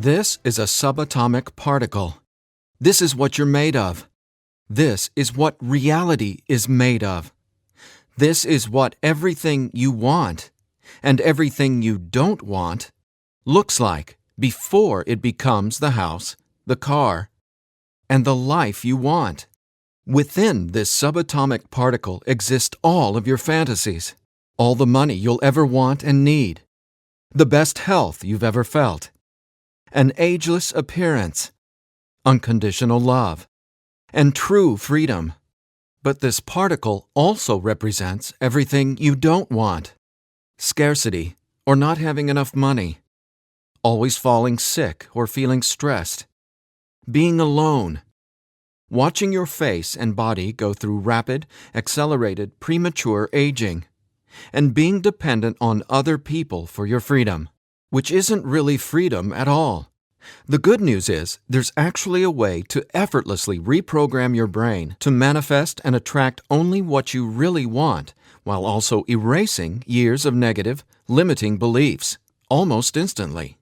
This is a subatomic particle. This is what you're made of. This is what reality is made of. This is what everything you want and everything you don't want looks like before it becomes the house, the car, and the life you want. Within this subatomic particle exist all of your fantasies, all the money you'll ever want and need, the best health you've ever felt, an ageless appearance, unconditional love, and true freedom. But this particle also represents everything you don't want: scarcity or not having enough money, always falling sick or feeling stressed, being alone, watching your face and body go through rapid, accelerated, premature aging, and being dependent on other people for your freedom, which isn't really freedom at all. The good news is there's actually a way to effortlessly reprogram your brain to manifest and attract only what you really want, while also erasing years of negative, limiting beliefs, almost instantly.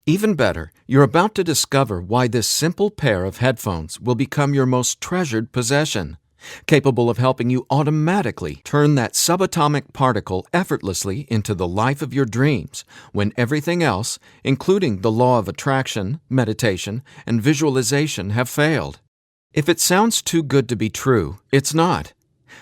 Even better, you're about to discover why this simple pair of headphones will become your most treasured possession, capable of helping you automatically turn that subatomic particle effortlessly into the life of your dreams when everything else, including the law of attraction, meditation, and visualization, have failed. If it sounds too good to be true, it's not.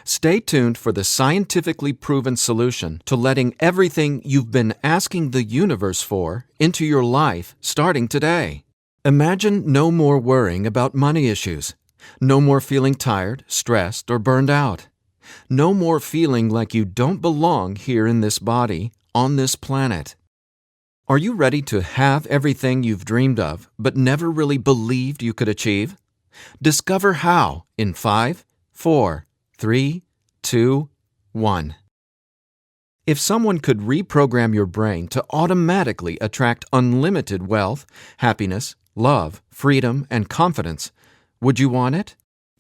Stay tuned for the scientifically proven solution to letting everything you've been asking the universe for into your life starting today. Imagine no more worrying about money issues. No more feeling tired, stressed, or burned out. No more feeling like you don't belong here in this body, on this planet. Are you ready to have everything you've dreamed of but never really believed you could achieve? Discover how in 5, 4, 3, 2, 1. If someone could reprogram your brain to automatically attract unlimited wealth, happiness, love, freedom, and confidence, would you want it?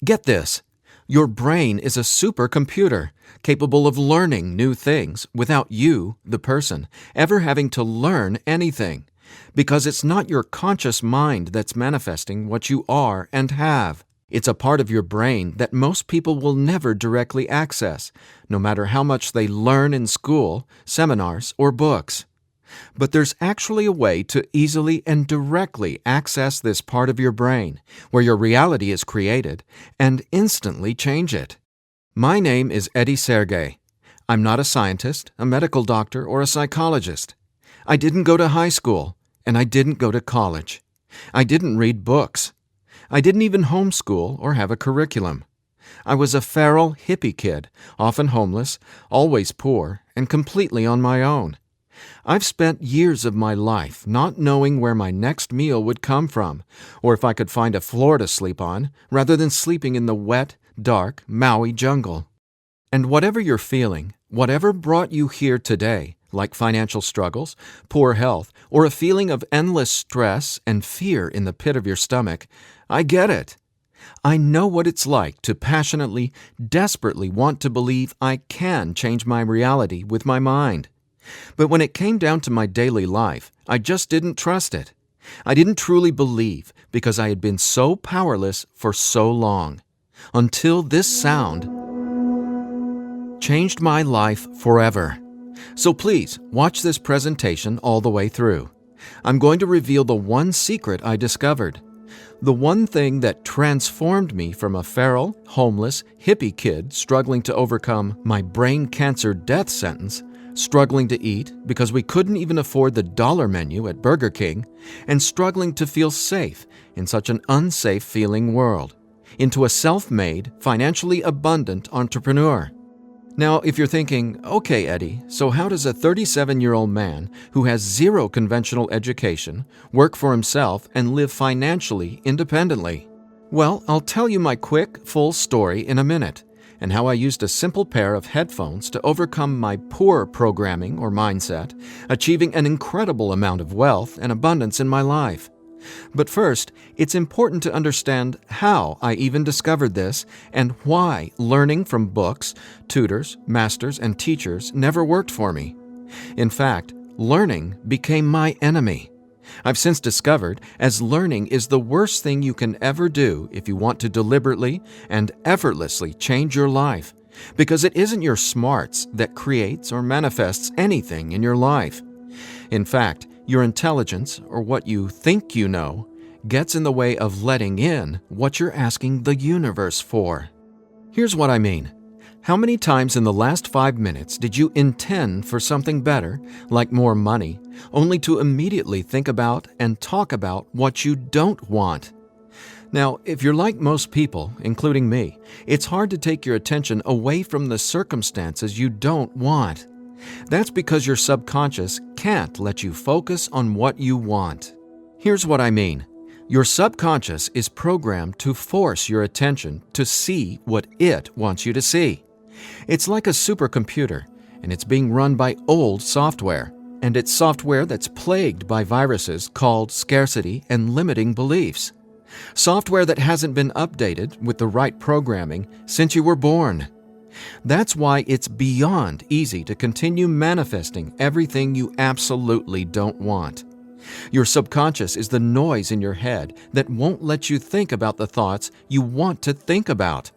Get this. Your brain is a supercomputer capable of learning new things without you, the person, ever having to learn anything, because it's not your conscious mind that's manifesting what you are and have. It's a part of your brain that most people will never directly access, no matter how much they learn in school, seminars, or books. But there's actually a way to easily and directly access this part of your brain, where your reality is created, and instantly change it. My name is Eddie Sergey. I'm not a scientist, a medical doctor, or a psychologist. I didn't go to high school, and I didn't go to college. I didn't read books. I didn't even homeschool or have a curriculum. I was a feral hippie kid, often homeless, always poor, and completely on my own. I've spent years of my life not knowing where my next meal would come from, or if I could find a floor to sleep on, rather than sleeping in the wet, dark Maui jungle. And whatever you're feeling, whatever brought you here today, like financial struggles, poor health, or a feeling of endless stress and fear in the pit of your stomach, I get it. I know what it's like to passionately, desperately want to believe I can change my reality with my mind. But when it came down to my daily life, I just didn't trust it. I didn't truly believe because I had been so powerless for so long. Until this sound changed my life forever. So please, watch this presentation all the way through. I'm going to reveal the one secret I discovered. The one thing that transformed me from a feral, homeless, hippie kid struggling to overcome my brain cancer death sentence, struggling to eat because we couldn't even afford the dollar menu at Burger King, and struggling to feel safe in such an unsafe-feeling world, into a self-made, financially abundant entrepreneur. Now, if you're thinking, okay, Eddie, so how does a 37-year-old man who has zero conventional education work for himself and live financially independently? Well, I'll tell you my quick, full story in a minute, and how I used a simple pair of headphones to overcome my poor programming or mindset, achieving an incredible amount of wealth and abundance in my life. But first, it's important to understand how I even discovered this and why learning from books, tutors, masters, and teachers never worked for me. In fact, learning became my enemy. I've since discovered as learning is the worst thing you can ever do if you want to deliberately and effortlessly change your life, because it isn't your smarts that creates or manifests anything in your life. In fact, your intelligence, or what you think you know, gets in the way of letting in what you're asking the universe for. Here's what I mean. How many times in the last 5 minutes did you intend for something better, like more money, only to immediately think about and talk about what you don't want? Now, if you're like most people, including me, it's hard to take your attention away from the circumstances you don't want. That's because your subconscious can't let you focus on what you want. Here's what I mean. Your subconscious is programmed to force your attention to see what it wants you to see. It's like a supercomputer, and it's being run by old software, and it's software that's plagued by viruses called scarcity and limiting beliefs. Software that hasn't been updated with the right programming since you were born. That's why it's beyond easy to continue manifesting everything you absolutely don't want. Your subconscious is the noise in your head that won't let you think about the thoughts you want to think about.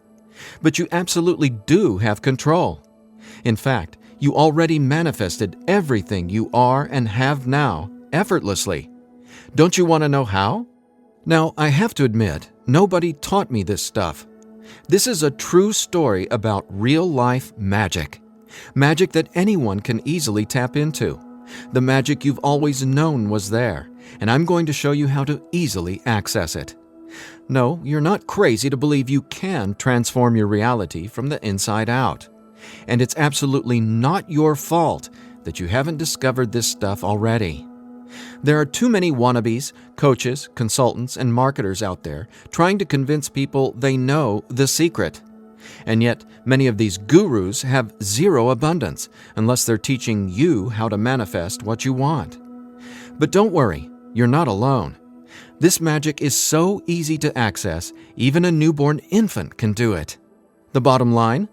But you absolutely do have control. In fact, you already manifested everything you are and have now effortlessly. Don't you want to know how? Now, I have to admit, nobody taught me this stuff. This is a true story about real-life magic. Magic that anyone can easily tap into. The magic you've always known was there, and I'm going to show you how to easily access it. No, you're not crazy to believe you can transform your reality from the inside out. And it's absolutely not your fault that you haven't discovered this stuff already. There are too many wannabes, coaches, consultants, and marketers out there trying to convince people they know the secret. And yet, many of these gurus have zero abundance unless they're teaching you how to manifest what you want. But don't worry, you're not alone. This magic is so easy to access, even a newborn infant can do it. The bottom line?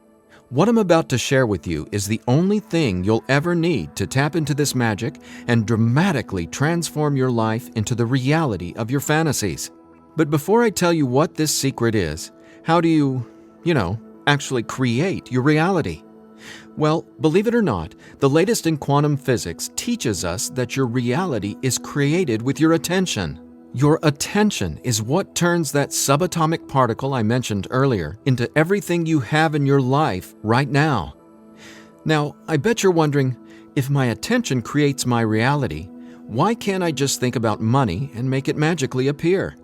What I'm about to share with you is the only thing you'll ever need to tap into this magic and dramatically transform your life into the reality of your fantasies. But before I tell you what this secret is, how do you, actually create your reality? Well, believe it or not, the latest in quantum physics teaches us that your reality is created with your attention. Your attention is what turns that subatomic particle I mentioned earlier into everything you have in your life right now. Now, I bet you're wondering, if my attention creates my reality, why can't I just think about money and make it magically appear?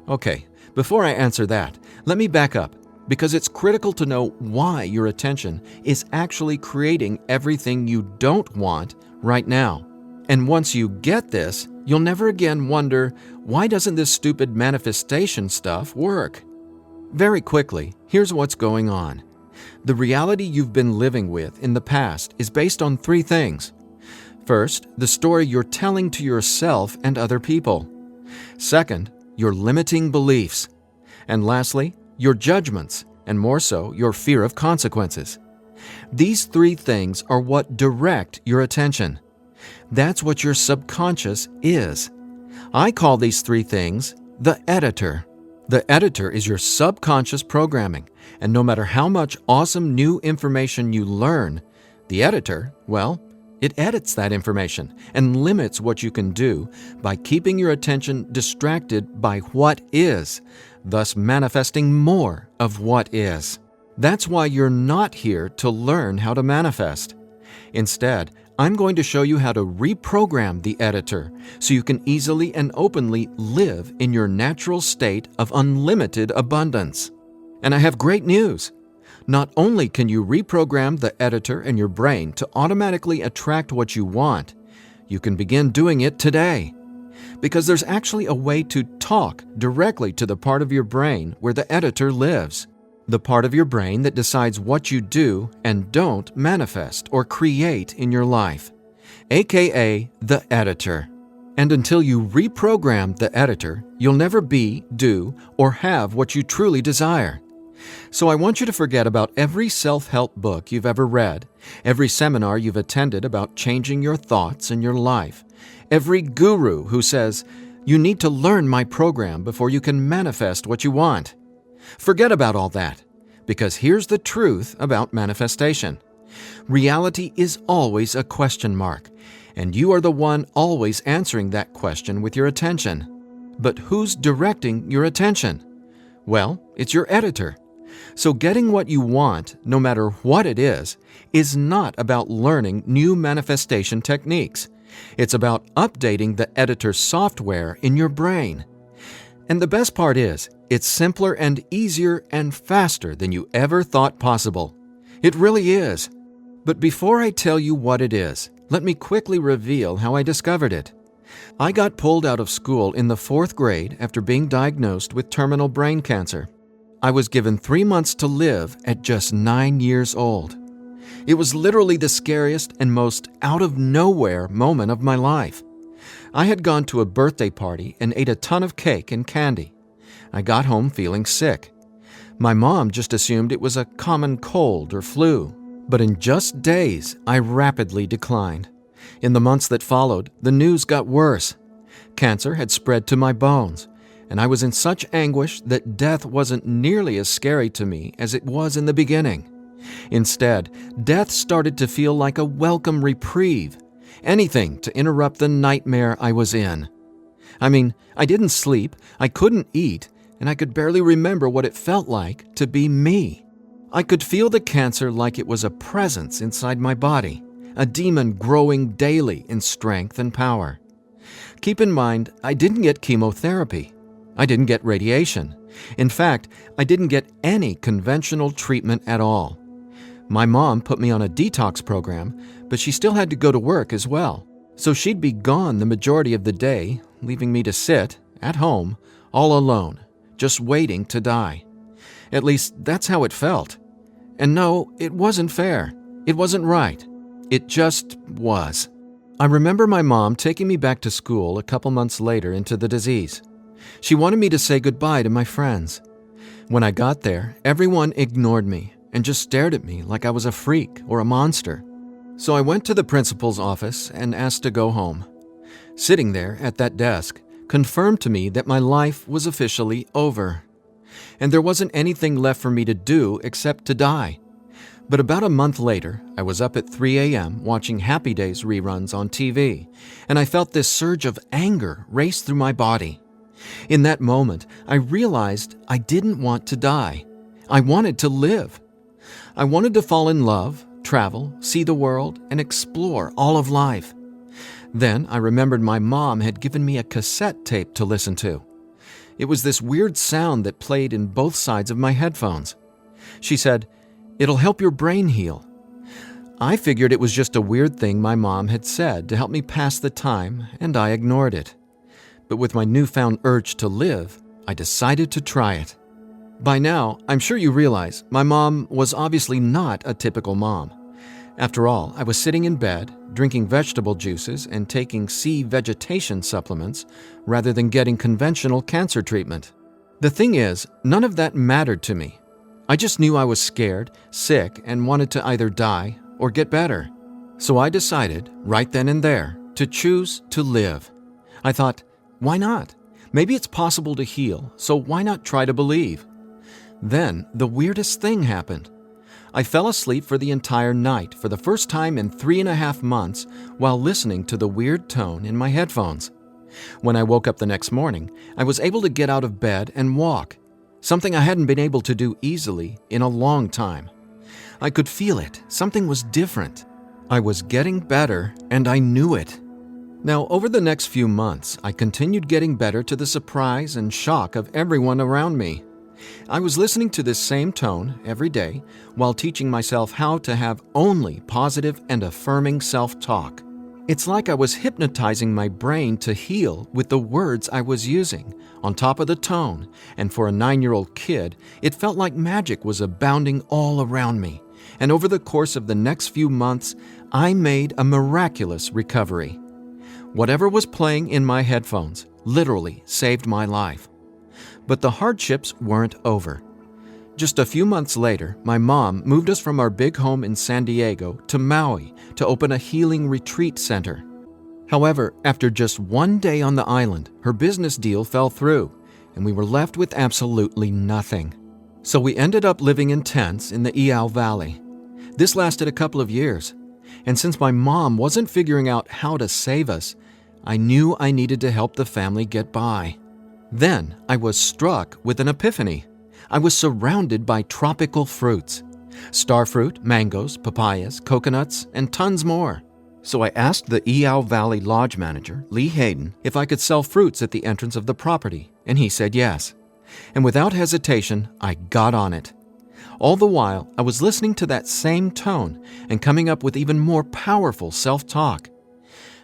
Okay, before I answer that, let me back up, because it's critical to know why your attention is actually creating everything you don't want right now. And once you get this, you'll never again wonder, why doesn't this stupid manifestation stuff work? Very quickly, here's what's going on. The reality you've been living with in the past is based on 3 things. First, the story you're telling to yourself and other people. Second, your limiting beliefs. And lastly, your judgments, and more so, your fear of consequences. These 3 things are what direct your attention. That's what your subconscious is. I call these 3 things the editor. The editor is your subconscious programming, and no matter how much awesome new information you learn, the editor, it edits that information and limits what you can do by keeping your attention distracted by what is, thus manifesting more of what is. That's why you're not here to learn how to manifest. Instead, I'm going to show you how to reprogram the editor so you can easily and openly live in your natural state of unlimited abundance. And I have great news. Not only can you reprogram the editor in your brain to automatically attract what you want, you can begin doing it today. Because there's actually a way to talk directly to the part of your brain where the editor lives. The part of your brain that decides what you do and don't manifest or create in your life, aka the editor. And until you reprogram the editor, you'll never be, do, or have what you truly desire. So I want you to forget about every self-help book you've ever read, every seminar you've attended about changing your thoughts and your life, every guru who says, "You need to learn my program before you can manifest what you want." Forget about all that, because here's the truth about manifestation. Reality is always a question mark, and you are the one always answering that question with your attention. But who's directing your attention? Well, it's your editor. So getting what you want, no matter what it is not about learning new manifestation techniques. It's about updating the editor's software in your brain. And the best part is, it's simpler and easier and faster than you ever thought possible. It really is. But before I tell you what it is, let me quickly reveal how I discovered it. I got pulled out of school in the 4th grade after being diagnosed with terminal brain cancer. I was given 3 months to live at just 9 years old. It was literally the scariest and most out-of-nowhere moment of my life. I had gone to a birthday party and ate a ton of cake and candy. I got home feeling sick. My mom just assumed it was a common cold or flu. But in just days, I rapidly declined. In the months that followed, the news got worse. Cancer had spread to my bones, and I was in such anguish that death wasn't nearly as scary to me as it was in the beginning. Instead, death started to feel like a welcome reprieve, anything to interrupt the nightmare I was in. I mean, I didn't sleep, I couldn't eat, and I could barely remember what it felt like to be me. I could feel the cancer like it was a presence inside my body, a demon growing daily in strength and power. Keep in mind, I didn't get chemotherapy. I didn't get radiation. In fact, I didn't get any conventional treatment at all. My mom put me on a detox program, but she still had to go to work as well. So she'd be gone the majority of the day, leaving me to sit, at home, all alone, just waiting to die. At least, that's how it felt. And no, it wasn't fair. It wasn't right. It just was. I remember my mom taking me back to school a couple months later into the disease. She wanted me to say goodbye to my friends. When I got there, everyone ignored me and just stared at me like I was a freak or a monster. So I went to the principal's office and asked to go home. Sitting there at that desk confirmed to me that my life was officially over. And there wasn't anything left for me to do except to die. But about a month later, I was up at 3 a.m. watching Happy Days reruns on TV, and I felt this surge of anger race through my body. In that moment, I realized I didn't want to die. I wanted to live. I wanted to fall in love, travel, see the world, and explore all of life. Then I remembered my mom had given me a cassette tape to listen to. It was this weird sound that played in both sides of my headphones. She said, "It'll help your brain heal." I figured it was just a weird thing my mom had said to help me pass the time, and I ignored it. But with my newfound urge to live, I decided to try it. By now, I'm sure you realize my mom was obviously not a typical mom. After all, I was sitting in bed, drinking vegetable juices and taking sea vegetation supplements rather than getting conventional cancer treatment. The thing is, none of that mattered to me. I just knew I was scared, sick, and wanted to either die or get better. So I decided, right then and there, to choose to live. I thought, why not? Maybe it's possible to heal, so why not try to believe? Then, the weirdest thing happened. I fell asleep for the entire night for the first time in 3.5 months while listening to the weird tone in my headphones. When I woke up the next morning, I was able to get out of bed and walk, something I hadn't been able to do easily in a long time. I could feel it. Something was different. I was getting better, and I knew it. Now, over the next few months, I continued getting better to the surprise and shock of everyone around me. I was listening to this same tone every day while teaching myself how to have only positive and affirming self-talk. It's like I was hypnotizing my brain to heal with the words I was using, on top of the tone, and for a 9-year-old kid, it felt like magic was abounding all around me. And over the course of the next few months, I made a miraculous recovery. Whatever was playing in my headphones literally saved my life. But the hardships weren't over. Just a few months later, my mom moved us from our big home in San Diego to Maui to open a healing retreat center. However, after just one day on the island, her business deal fell through, and we were left with absolutely nothing. So we ended up living in tents in the Iao Valley. This lasted a couple of years, and since my mom wasn't figuring out how to save us, I knew I needed to help the family get by. Then I was struck with an epiphany. I was surrounded by tropical fruits: starfruit, mangoes, papayas, coconuts, and tons more. So I asked the Iao Valley Lodge manager, Lee Hayden, if I could sell fruits at the entrance of the property, and he said yes. And without hesitation, I got on it. All the while, I was listening to that same tone and coming up with even more powerful self-talk.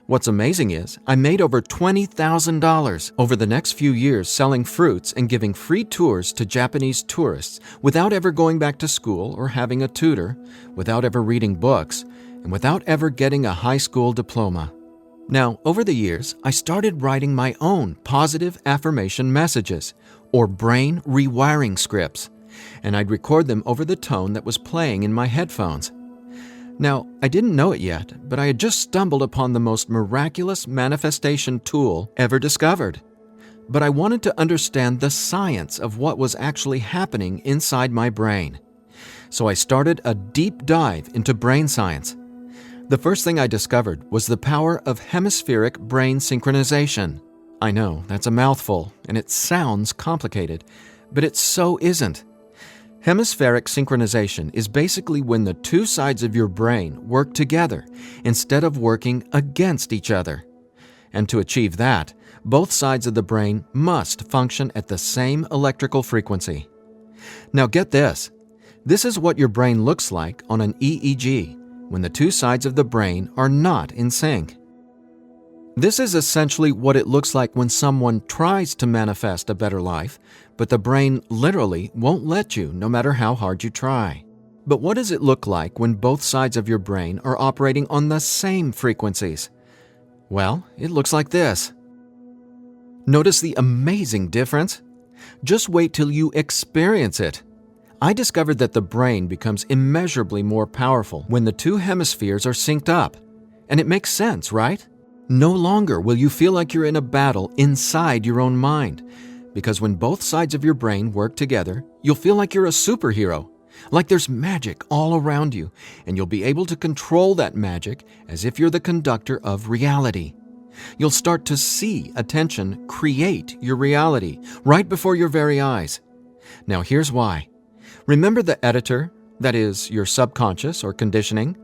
What's amazing is I made over $20,000 over the next few years selling fruits and giving free tours to Japanese tourists without ever going back to school or having a tutor, without ever reading books, and without ever getting a high school diploma. Now, over the years, I started writing my own positive affirmation messages, or brain rewiring scripts, and I'd record them over the tone that was playing in my headphones. Now, I didn't know it yet, but I had just stumbled upon the most miraculous manifestation tool ever discovered. But I wanted to understand the science of what was actually happening inside my brain. So I started a deep dive into brain science. The first thing I discovered was the power of hemispheric brain synchronization. I know, that's a mouthful, and it sounds complicated, but it so isn't. Hemispheric synchronization is basically when the two sides of your brain work together instead of working against each other. And to achieve that, both sides of the brain must function at the same electrical frequency. Now get this. This is what your brain looks like on an EEG when the two sides of the brain are not in sync. This is essentially what it looks like when someone tries to manifest a better life, but the brain literally won't let you no matter how hard you try. But what does it look like when both sides of your brain are operating on the same frequencies? Well, it looks like this. Notice the amazing difference? Just wait till you experience it. I discovered that the brain becomes immeasurably more powerful when the two hemispheres are synced up. And it makes sense, right? No longer will you feel like you're in a battle inside your own mind, because when both sides of your brain work together, you'll feel like you're a superhero, like there's magic all around you, and you'll be able to control that magic as if you're the conductor of reality. You'll start to see attention create your reality right before your very eyes. Now here's why. Remember the editor, that is, your subconscious or conditioning?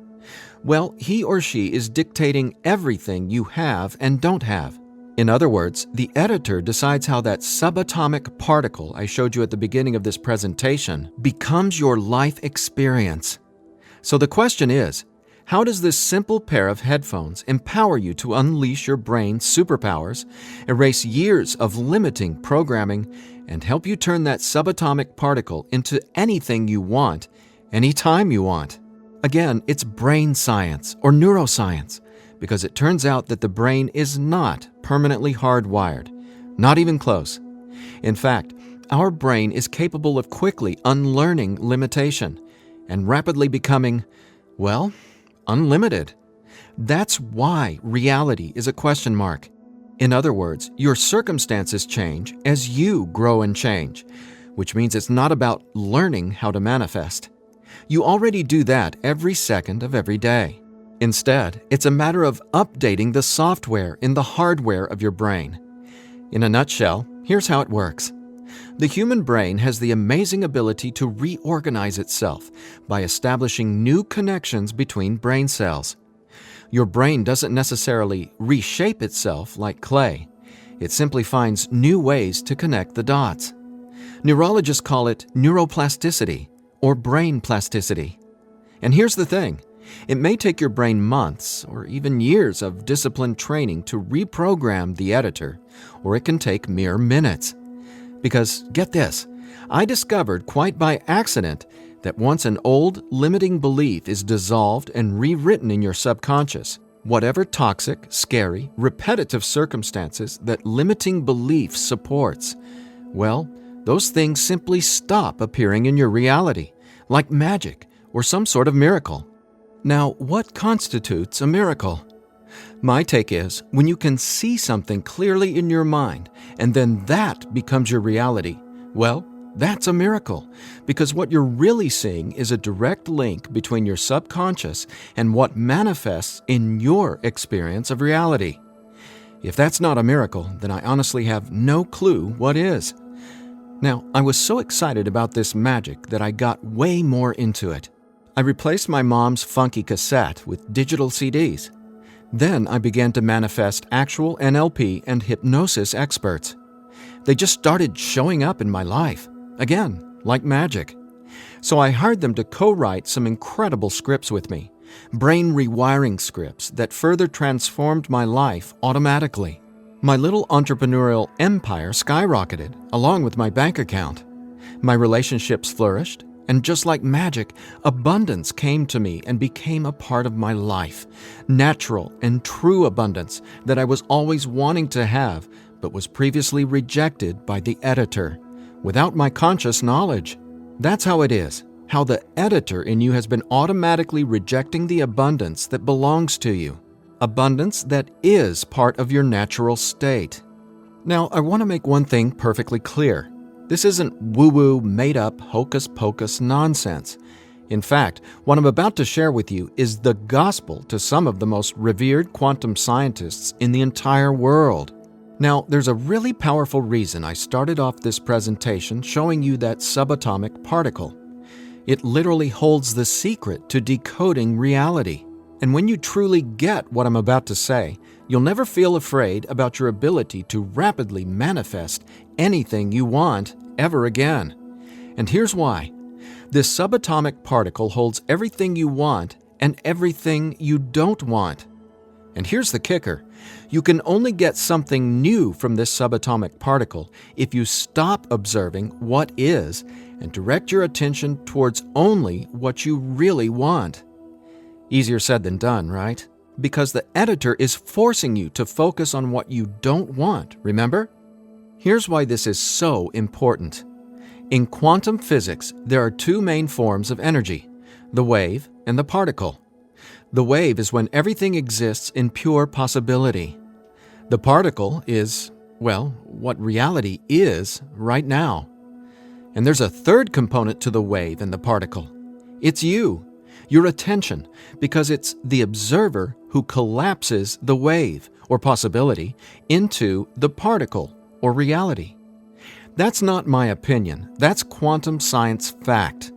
Well, he or she is dictating everything you have and don't have. In other words, the editor decides how that subatomic particle I showed you at the beginning of this presentation becomes your life experience. So the question is, how does this simple pair of headphones empower you to unleash your brain's superpowers, erase years of limiting programming, and help you turn that subatomic particle into anything you want, anytime you want? Again, it's brain science or neuroscience, because it turns out that the brain is not permanently hardwired, not even close. In fact, our brain is capable of quickly unlearning limitation and rapidly becoming, well, unlimited. That's why reality is a question mark. In other words, your circumstances change as you grow and change, which means it's not about learning how to manifest. You already do that every second of every day. Instead, it's a matter of updating the software in the hardware of your brain. In a nutshell, here's how it works. The human brain has the amazing ability to reorganize itself by establishing new connections between brain cells. Your brain doesn't necessarily reshape itself like clay. It simply finds new ways to connect the dots. Neurologists call it neuroplasticity or brain plasticity. And here's the thing. It may take your brain months or even years of disciplined training to reprogram the editor, or it can take mere minutes. Because, get this, I discovered quite by accident that once an old, limiting belief is dissolved and rewritten in your subconscious, whatever toxic, scary, repetitive circumstances that limiting belief supports, well, those things simply stop appearing in your reality, like magic or some sort of miracle. Now, what constitutes a miracle? My take is, when you can see something clearly in your mind and then that becomes your reality, well, that's a miracle, because what you're really seeing is a direct link between your subconscious and what manifests in your experience of reality. If that's not a miracle, then I honestly have no clue what is. Now, I was so excited about this magic that I got way more into it. I replaced my mom's funky cassette with digital CDs. Then I began to manifest actual NLP and hypnosis experts. They just started showing up in my life, again, like magic. So I hired them to co-write some incredible scripts with me, brain rewiring scripts that further transformed my life automatically. My little entrepreneurial empire skyrocketed, along with my bank account. My relationships flourished, and just like magic, abundance came to me and became a part of my life. Natural and true abundance that I was always wanting to have, but was previously rejected by the editor, without my conscious knowledge. That's how it is, how the editor in you has been automatically rejecting the abundance that belongs to you. Abundance that is part of your natural state. Now, I want to make one thing perfectly clear. This isn't woo-woo, made-up, hocus-pocus nonsense. In fact, what I'm about to share with you is the gospel to some of the most revered quantum scientists in the entire world. Now, there's a really powerful reason I started off this presentation showing you that subatomic particle. It literally holds the secret to decoding reality. And when you truly get what I'm about to say, you'll never feel afraid about your ability to rapidly manifest anything you want ever again. And here's why. This subatomic particle holds everything you want and everything you don't want. And here's the kicker. You can only get something new from this subatomic particle if you stop observing what is and direct your attention towards only what you really want. Easier said than done, right? Because the editor is forcing you to focus on what you don't want, remember? Here's why this is so important. In quantum physics, there are two main forms of energy, the wave and the particle. The wave is when everything exists in pure possibility. The particle is, well, what reality is right now. And there's a third component to the wave and the particle. It's you, your attention, because it's the observer who collapses the wave, or possibility, into the particle, or reality. That's not my opinion. That's quantum science fact.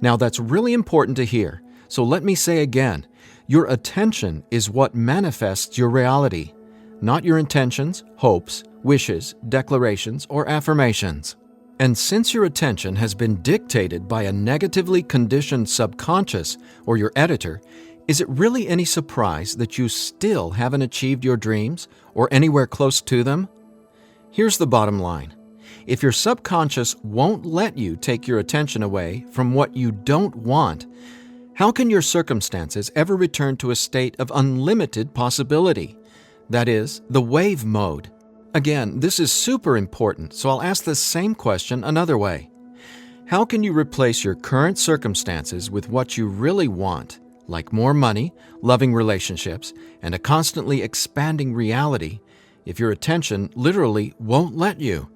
Now, that's really important to hear, so let me say again, your attention is what manifests your reality, not your intentions, hopes, wishes, declarations, or affirmations. And since your attention has been dictated by a negatively conditioned subconscious or your editor, is it really any surprise that you still haven't achieved your dreams or anywhere close to them? Here's the bottom line. If your subconscious won't let you take your attention away from what you don't want, how can your circumstances ever return to a state of unlimited possibility? That is, the wave mode. Again, this is super important, so I'll ask the same question another way. How can you replace your current circumstances with what you really want, like more money, loving relationships, and a constantly expanding reality, if your attention literally won't let you?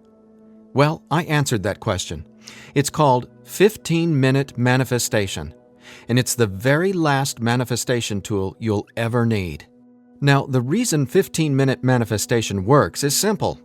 Well, I answered that question. It's called 15-minute manifestation, and it's the very last manifestation tool you'll ever need. Now, the reason 15-minute manifestation works is simple.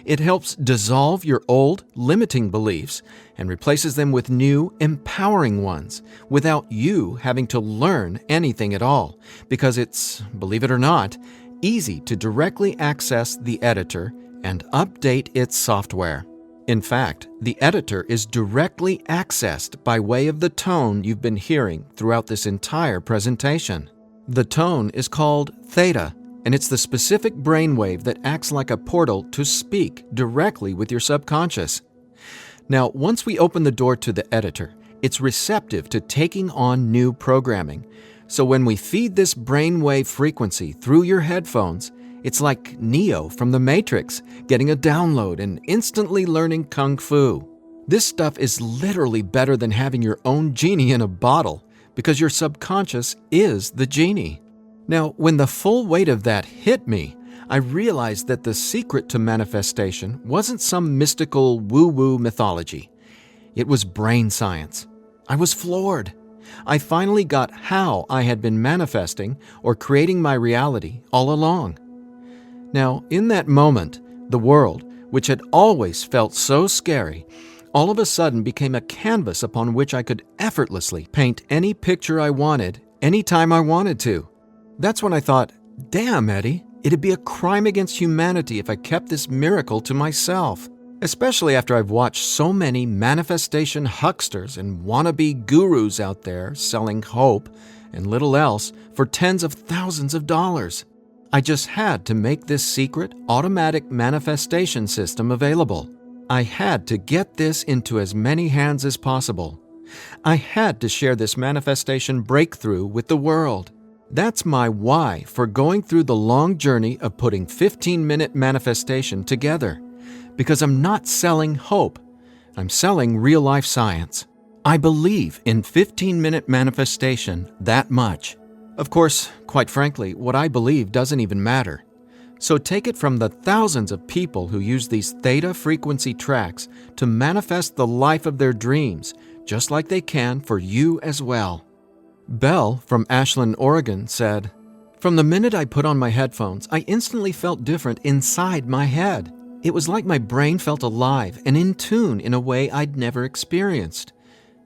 It helps dissolve your old, limiting beliefs and replaces them with new, empowering ones without you having to learn anything at all, because it's, believe it or not, easy to directly access the editor and update its software. In fact, the editor is directly accessed by way of the tone you've been hearing throughout this entire presentation. The tone is called theta, and it's the specific brainwave that acts like a portal to speak directly with your subconscious. Now, once we open the door to the editor, it's receptive to taking on new programming. So when we feed this brainwave frequency through your headphones, it's like Neo from the Matrix getting a download and instantly learning Kung Fu. This stuff is literally better than having your own genie in a bottle, because your subconscious is the genie. Now, when the full weight of that hit me, I realized that the secret to manifestation wasn't some mystical woo-woo mythology. It was brain science. I was floored. I finally got how I had been manifesting or creating my reality all along. Now, in that moment, the world, which had always felt so scary, all of a sudden became a canvas upon which I could effortlessly paint any picture I wanted, anytime I wanted to. That's when I thought, damn, Eddie, it'd be a crime against humanity if I kept this miracle to myself. Especially after I've watched so many manifestation hucksters and wannabe gurus out there selling hope and little else for tens of thousands of dollars. I just had to make this secret, automatic manifestation system available. I had to get this into as many hands as possible. I had to share this manifestation breakthrough with the world. That's my why for going through the long journey of putting 15-minute manifestation together. Because I'm not selling hope. I'm selling real-life science. I believe in 15-minute manifestation that much. Of course, quite frankly, what I believe doesn't even matter. So take it from the thousands of people who use these theta frequency tracks to manifest the life of their dreams, just like they can for you as well. Belle from Ashland, Oregon said, "From the minute I put on my headphones, I instantly felt different inside my head. It was like my brain felt alive and in tune in a way I'd never experienced.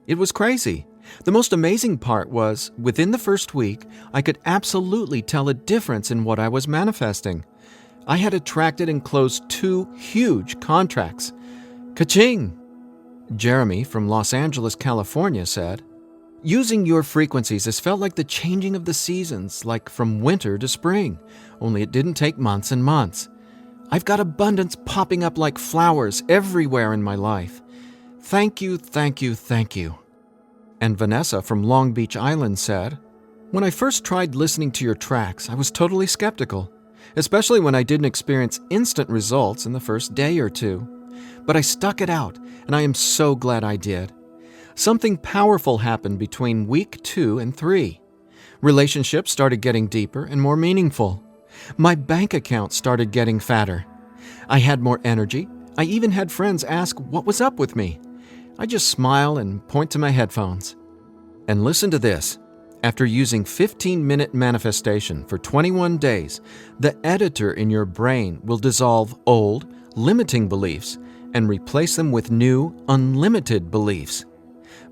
It was crazy. The most amazing part was, within the first week, I could absolutely tell a difference in what I was manifesting. I had attracted and closed 2 huge contracts. Ka-ching!" Jeremy from Los Angeles, California said, "Using your frequencies has felt like the changing of the seasons, like from winter to spring, only it didn't take months and months. I've got abundance popping up like flowers everywhere in my life. Thank you, thank you, thank you." And Vanessa from Long Beach Island said, "When I first tried listening to your tracks, I was totally skeptical, especially when I didn't experience instant results in the first day or 2. But I stuck it out, and I am so glad I did. Something powerful happened between week 2 and 3. Relationships started getting deeper and more meaningful. My bank account started getting fatter. I had more energy. I even had friends ask what was up with me. I just smile and point to my headphones. And listen to this. After using 15-minute manifestation for 21 days, the editor in your brain will dissolve old, limiting beliefs and replace them with new, unlimited beliefs.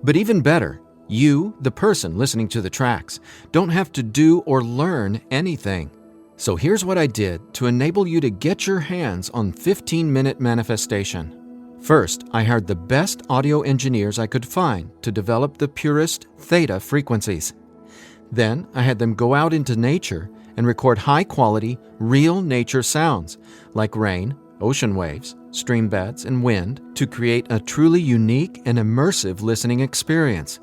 But even better, you, the person listening to the tracks, don't have to do or learn anything. So here's what I did to enable you to get your hands on 15-minute manifestation. First, I hired the best audio engineers I could find to develop the purest theta frequencies. Then, I had them go out into nature and record high-quality, real nature sounds like rain, ocean waves, stream beds, and wind to create a truly unique and immersive listening experience.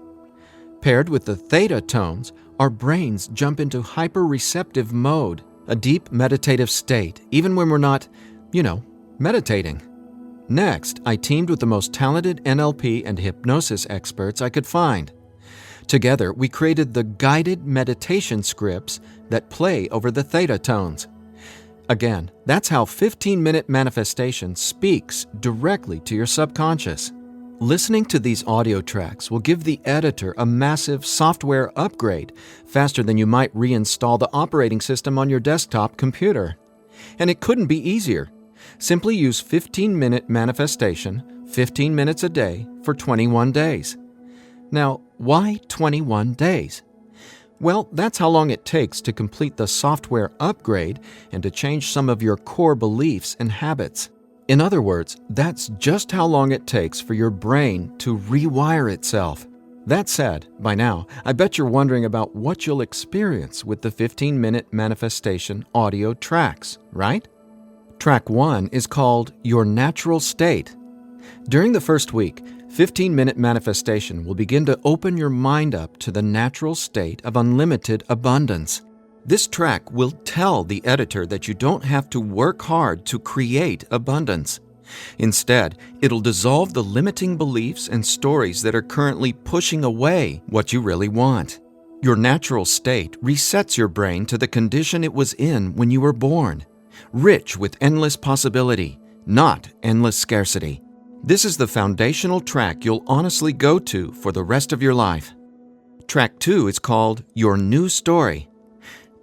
Paired with the theta tones, our brains jump into hyper-receptive mode, a deep meditative state, even when we're not, meditating. Next, I teamed with the most talented NLP and hypnosis experts I could find. Together, we created the guided meditation scripts that play over the theta tones. Again, that's how 15-minute manifestation speaks directly to your subconscious. Listening to these audio tracks will give the editor a massive software upgrade faster than you might reinstall the operating system on your desktop computer. And it couldn't be easier. Simply use 15-minute manifestation, 15 minutes a day for 21 days. Now, why 21 days? Well, that's how long it takes to complete the software upgrade and to change some of your core beliefs and habits. In other words, that's just how long it takes for your brain to rewire itself. That said, by now, I bet you're wondering about what you'll experience with the 15-minute manifestation audio tracks, right? Track 1 is called Your Natural State. During the first week, 15-minute manifestation will begin to open your mind up to the natural state of unlimited abundance. This track will tell the editor that you don't have to work hard to create abundance. Instead, it'll dissolve the limiting beliefs and stories that are currently pushing away what you really want. Your natural state resets your brain to the condition it was in when you were born, rich with endless possibility, not endless scarcity. This is the foundational track you'll honestly go to for the rest of your life. Track 2 is called Your New Story.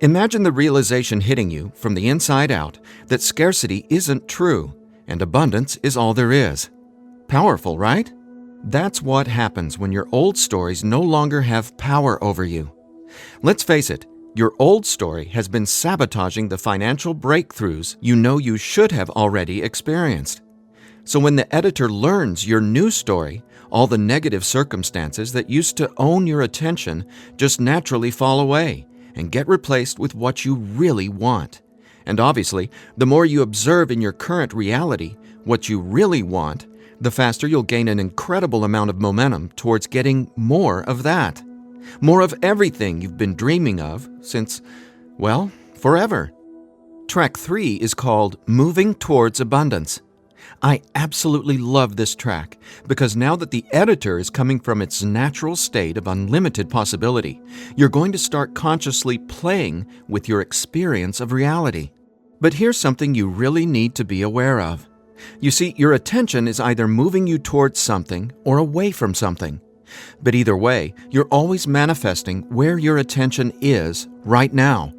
Imagine the realization hitting you from the inside out that scarcity isn't true and abundance is all there is. Powerful, right? That's what happens when your old stories no longer have power over you. Let's face it, your old story has been sabotaging the financial breakthroughs you know you should have already experienced. So when the editor learns your new story, all the negative circumstances that used to own your attention just naturally fall away and get replaced with what you really want. And obviously, the more you observe in your current reality what you really want, the faster you'll gain an incredible amount of momentum towards getting more of that. More of everything you've been dreaming of since, well, forever. Track 3 is called Moving Towards Abundance. I absolutely love this track because now that the editor is coming from its natural state of unlimited possibility, you're going to start consciously playing with your experience of reality. But here's something you really need to be aware of. You see, your attention is either moving you towards something or away from something. But either way, you're always manifesting where your attention is right now.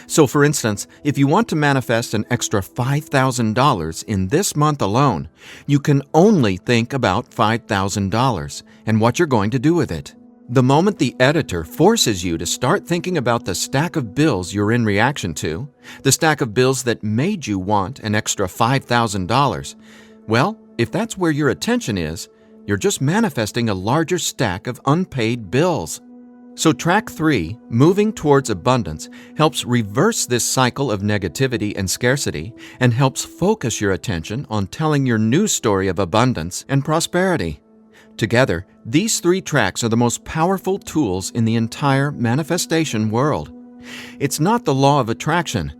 So for instance, if you want to manifest an extra $5,000 in this month alone, you can only think about $5,000 and what you're going to do with it. The moment the editor forces you to start thinking about the stack of bills you're in reaction to, the stack of bills that made you want an extra $5,000, well, if that's where your attention is, you're just manifesting a larger stack of unpaid bills. So track 3, Moving Towards Abundance, helps reverse this cycle of negativity and scarcity and helps focus your attention on telling your new story of abundance and prosperity. Together, these 3 tracks are the most powerful tools in the entire manifestation world. It's not the law of attraction.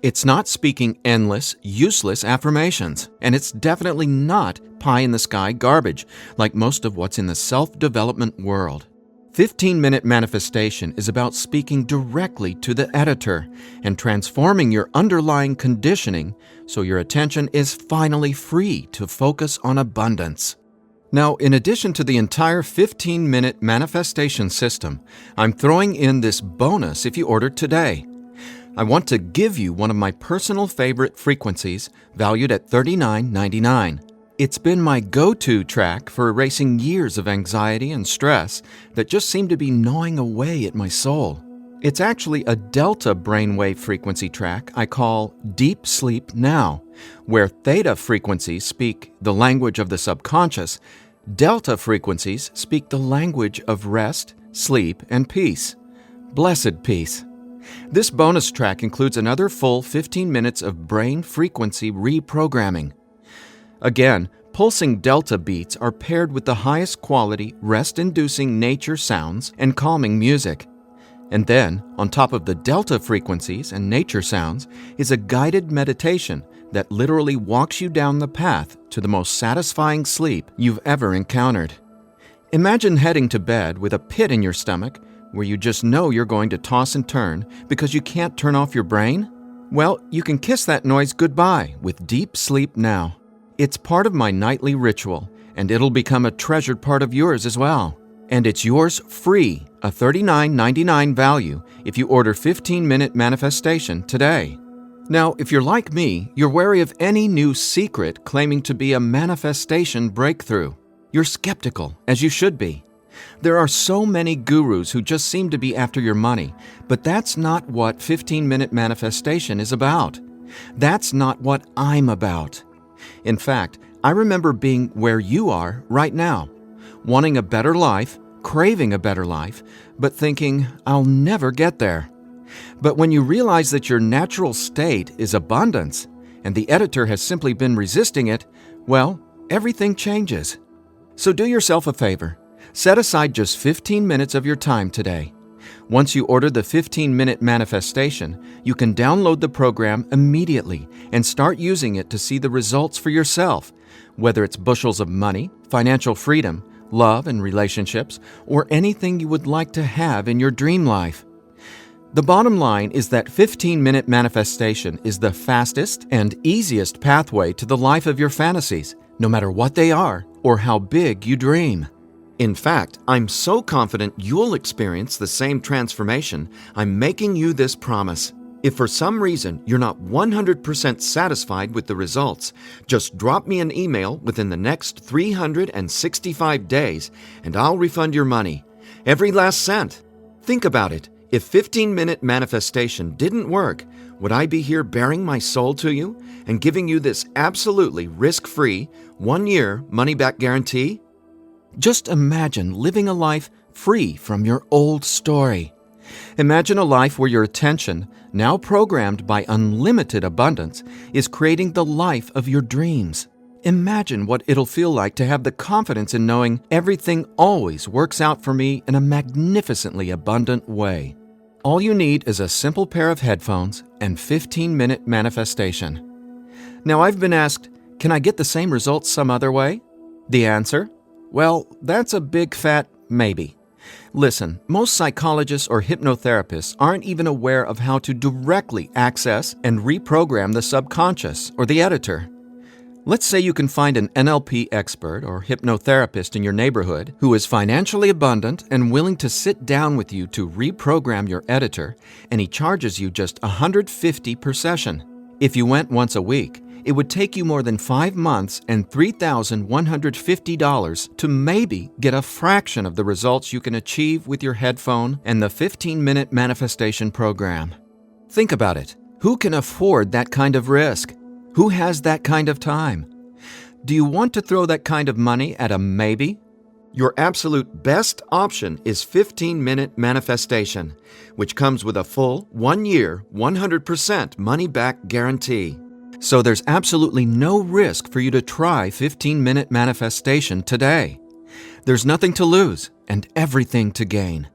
It's not speaking endless, useless affirmations. And it's definitely not pie-in-the-sky garbage like most of what's in the self-development world. 15-minute manifestation is about speaking directly to the editor and transforming your underlying conditioning so your attention is finally free to focus on abundance. Now, in addition to the entire 15-minute manifestation system, I'm throwing in this bonus if you order today. I want to give you one of my personal favorite frequencies valued at $39.99. It's been my go-to track for erasing years of anxiety and stress that just seem to be gnawing away at my soul. It's actually a delta brainwave frequency track I call Deep Sleep Now, where theta frequencies speak the language of the subconscious, delta frequencies speak the language of rest, sleep, and peace. Blessed peace. This bonus track includes another full 15 minutes of brain frequency reprogramming. Again, pulsing delta beats are paired with the highest quality, rest-inducing nature sounds and calming music. And then, on top of the delta frequencies and nature sounds, is a guided meditation that literally walks you down the path to the most satisfying sleep you've ever encountered. Imagine heading to bed with a pit in your stomach where you just know you're going to toss and turn because you can't turn off your brain? Well, you can kiss that noise goodbye with Deep Sleep Now. It's part of my nightly ritual, and it'll become a treasured part of yours as well. And it's yours free, a $39.99 value, if you order 15-minute manifestation today. Now, if you're like me, you're wary of any new secret claiming to be a manifestation breakthrough. You're skeptical, as you should be. There are so many gurus who just seem to be after your money, but that's not what 15-minute manifestation is about. That's not what I'm about. In fact, I remember being where you are right now, wanting a better life, craving a better life, but thinking, I'll never get there. But when you realize that your natural state is abundance, and the editor has simply been resisting it, well, everything changes. So do yourself a favor. Set aside just 15 minutes of your time today. Once you order the 15-minute manifestation, you can download the program immediately and start using it to see the results for yourself, whether it's bushels of money, financial freedom, love and relationships, or anything you would like to have in your dream life. The bottom line is that 15-minute manifestation is the fastest and easiest pathway to the life of your fantasies, no matter what they are or how big you dream. In fact, I'm so confident you'll experience the same transformation, I'm making you this promise. If for some reason you're not 100% satisfied with the results, just drop me an email within the next 365 days and I'll refund your money. Every last cent. Think about it. If 15-minute manifestation didn't work, would I be here bearing my soul to you and giving you this absolutely risk-free, 1-year money-back guarantee? Just imagine living a life free from your old story. Imagine a life where your attention, now programmed by unlimited abundance, is creating the life of your dreams. Imagine what it'll feel like to have the confidence in knowing everything always works out for me in a magnificently abundant way. All you need is a simple pair of headphones and 15-minute manifestation. Now, I've been asked, can I get the same results some other way? The answer? Well, that's a big fat maybe. Listen, most psychologists or hypnotherapists aren't even aware of how to directly access and reprogram the subconscious or the editor. Let's say you can find an NLP expert or hypnotherapist in your neighborhood who is financially abundant and willing to sit down with you to reprogram your editor, and he charges you just $150 per session. If you went once a week, it would take you more than 5 months and $3,150 to maybe get a fraction of the results you can achieve with your headphone and the 15-minute manifestation program. Think about it. Who can afford that kind of risk? Who has that kind of time? Do you want to throw that kind of money at a maybe? Your absolute best option is 15-minute manifestation, which comes with a full 1-year, 100% money-back guarantee. So there's absolutely no risk for you to try 15-minute manifestation today. There's nothing to lose and everything to gain.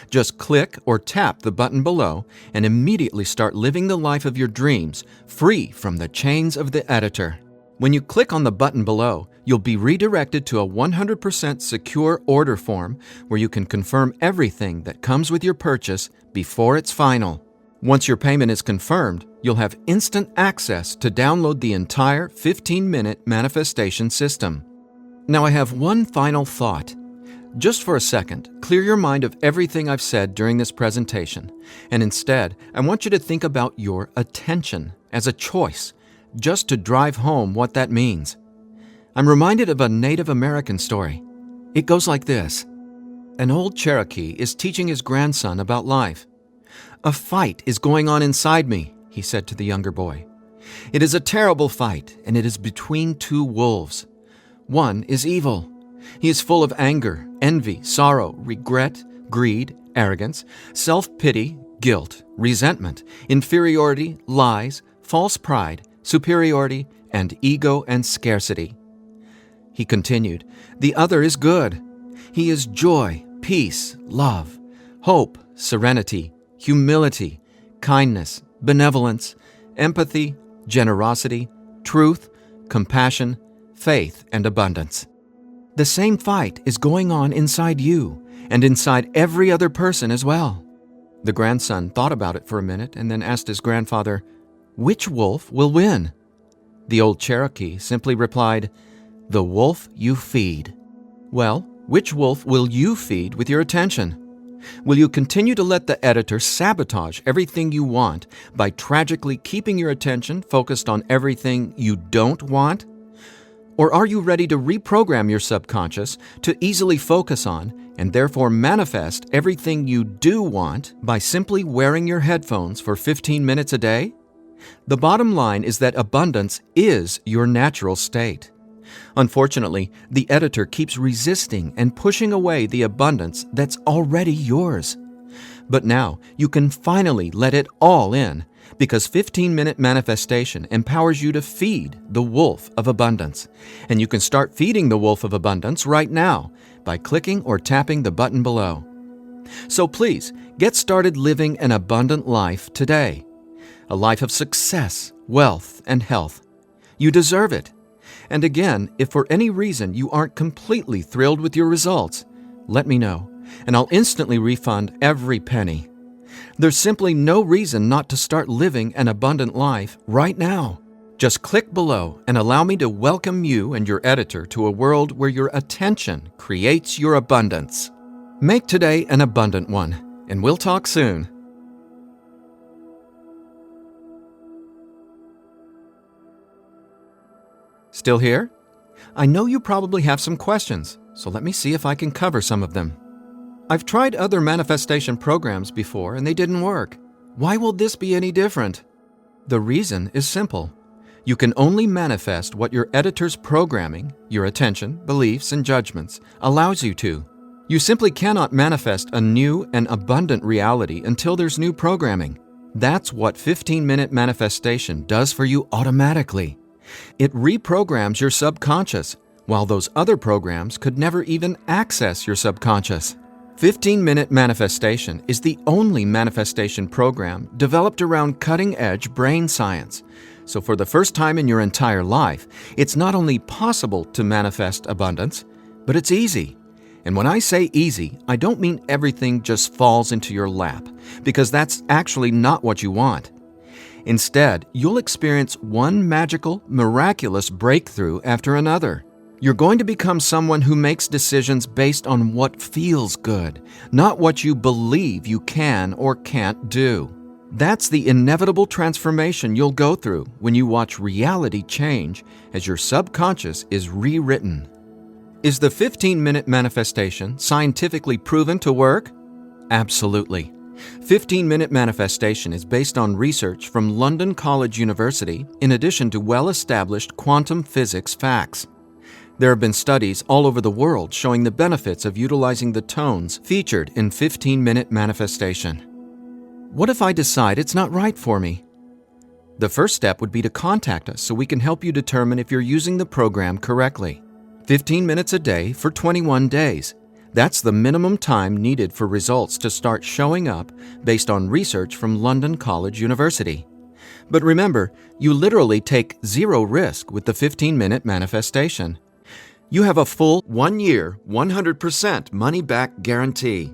Just click or tap the button below and immediately start living the life of your dreams, free from the chains of the editor. When you click on the button below, you'll be redirected to a 100% secure order form where you can confirm everything that comes with your purchase before it's final. Once your payment is confirmed, you'll have instant access to download the entire 15-minute manifestation system. Now I have one final thought. Just for a second, clear your mind of everything I've said during this presentation, and instead, I want you to think about your attention as a choice, just to drive home what that means. I'm reminded of a Native American story. It goes like this. An old Cherokee is teaching his grandson about life. "A fight is going on inside me," he said to the younger boy. "It is a terrible fight, and it is between two wolves. One is evil. He is full of anger, envy, sorrow, regret, greed, arrogance, self-pity, guilt, resentment, inferiority, lies, false pride, superiority, and ego and scarcity." He continued, "The other is good. He is joy, peace, love, hope, serenity, humility, kindness, benevolence, empathy, generosity, truth, compassion, faith, and abundance. The same fight is going on inside you and inside every other person as well." The grandson thought about it for a minute and then asked his grandfather, "Which wolf will win?" The old Cherokee simply replied, "The wolf you feed." Well, which wolf will you feed with your attention? Will you continue to let the editor sabotage everything you want by tragically keeping your attention focused on everything you don't want? Or are you ready to reprogram your subconscious to easily focus on and therefore manifest everything you do want by simply wearing your headphones for 15 minutes a day? The bottom line is that abundance is your natural state. Unfortunately, the editor keeps resisting and pushing away the abundance that's already yours. But now you can finally let it all in, because 15-minute manifestation empowers you to feed the wolf of abundance. And you can start feeding the wolf of abundance right now by clicking or tapping the button below. So please, get started living an abundant life today. A life of success, wealth, and health. You deserve it. And again, if for any reason you aren't completely thrilled with your results, let me know, and I'll instantly refund every penny. There's simply no reason not to start living an abundant life right now. Just click below and allow me to welcome you and your editor to a world where your attention creates your abundance. Make today an abundant one, and we'll talk soon. Still here? I know you probably have some questions, so let me see if I can cover some of them. I've tried other manifestation programs before and they didn't work. Why will this be any different? The reason is simple. You can only manifest what your editor's programming, your attention, beliefs, and judgments allows you to. You simply cannot manifest a new and abundant reality until there's new programming. That's what 15-minute manifestation does for you automatically. It reprograms your subconscious, while those other programs could never even access your subconscious. 15-minute manifestation is the only manifestation program developed around cutting-edge brain science. So for the first time in your entire life, it's not only possible to manifest abundance, but it's easy. And when I say easy, I don't mean everything just falls into your lap, because that's actually not what you want. Instead, you'll experience one magical, miraculous breakthrough after another. You're going to become someone who makes decisions based on what feels good, not what you believe you can or can't do. That's the inevitable transformation you'll go through when you watch reality change as your subconscious is rewritten. Is the 15-minute manifestation scientifically proven to work? Absolutely. 15-minute manifestation is based on research from London College University in addition to well-established quantum physics facts. There have been studies all over the world showing the benefits of utilizing the tones featured in 15-minute manifestation. What if I decide it's not right for me? The first step would be to contact us so we can help you determine if you're using the program correctly. 15 minutes a day for 21 days. That's the minimum time needed for results to start showing up based on research from London College University. But remember, you literally take zero risk with the 15-minute manifestation. You have a full 1 year, 100% money-back guarantee.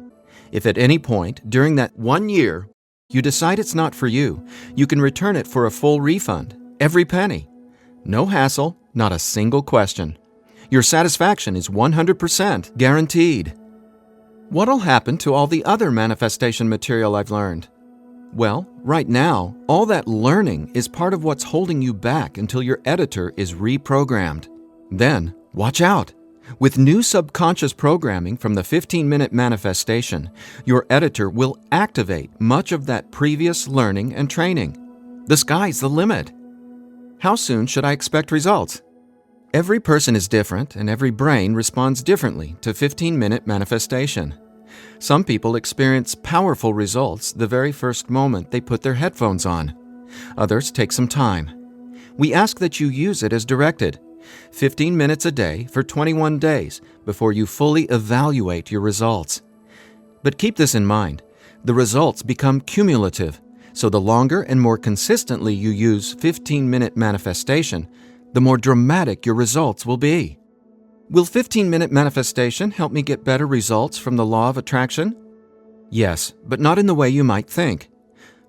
If at any point during that 1 year you decide it's not for you, you can return it for a full refund, every penny. No hassle, not a single question. Your satisfaction is 100% guaranteed. What'll happen to all the other manifestation material I've learned? Well, right now, all that learning is part of what's holding you back until your editor is reprogrammed. Then, watch out! With new subconscious programming from the 15-minute manifestation, your editor will activate much of that previous learning and training. The sky's the limit. How soon should I expect results? Every person is different and every brain responds differently to 15-minute manifestation. Some people experience powerful results the very first moment they put their headphones on. Others take some time. We ask that you use it as directed, 15 minutes a day for 21 days before you fully evaluate your results. But keep this in mind, the results become cumulative, so the longer and more consistently you use 15-minute manifestation, the more dramatic your results will be. Will 15-minute manifestation help me get better results from the law of attraction? Yes, but not in the way you might think.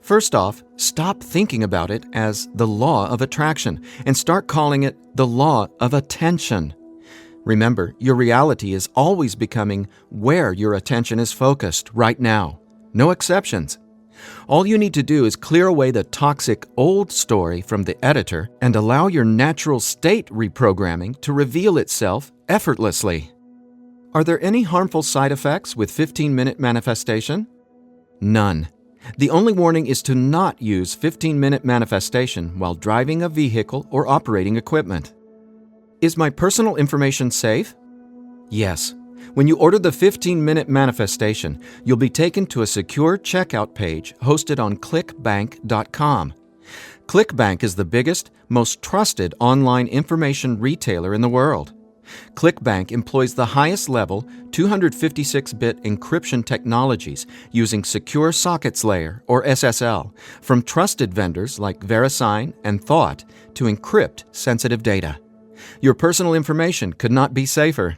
First off, stop thinking about it as the law of attraction and start calling it the law of attention. Remember, your reality is always becoming where your attention is focused right now. No exceptions. All you need to do is clear away the toxic old story from the editor and allow your natural state reprogramming to reveal itself effortlessly. Are there any harmful side effects with 15-minute manifestation? None. The only warning is to not use 15-minute manifestation while driving a vehicle or operating equipment. Is my personal information safe? Yes. When you order the 15-minute manifestation, you'll be taken to a secure checkout page hosted on clickbank.com. ClickBank is the biggest, most trusted online information retailer in the world. ClickBank employs the highest level 256-bit encryption technologies using Secure Sockets Layer, or SSL, from trusted vendors like VeriSign and Thought to encrypt sensitive data. Your personal information could not be safer.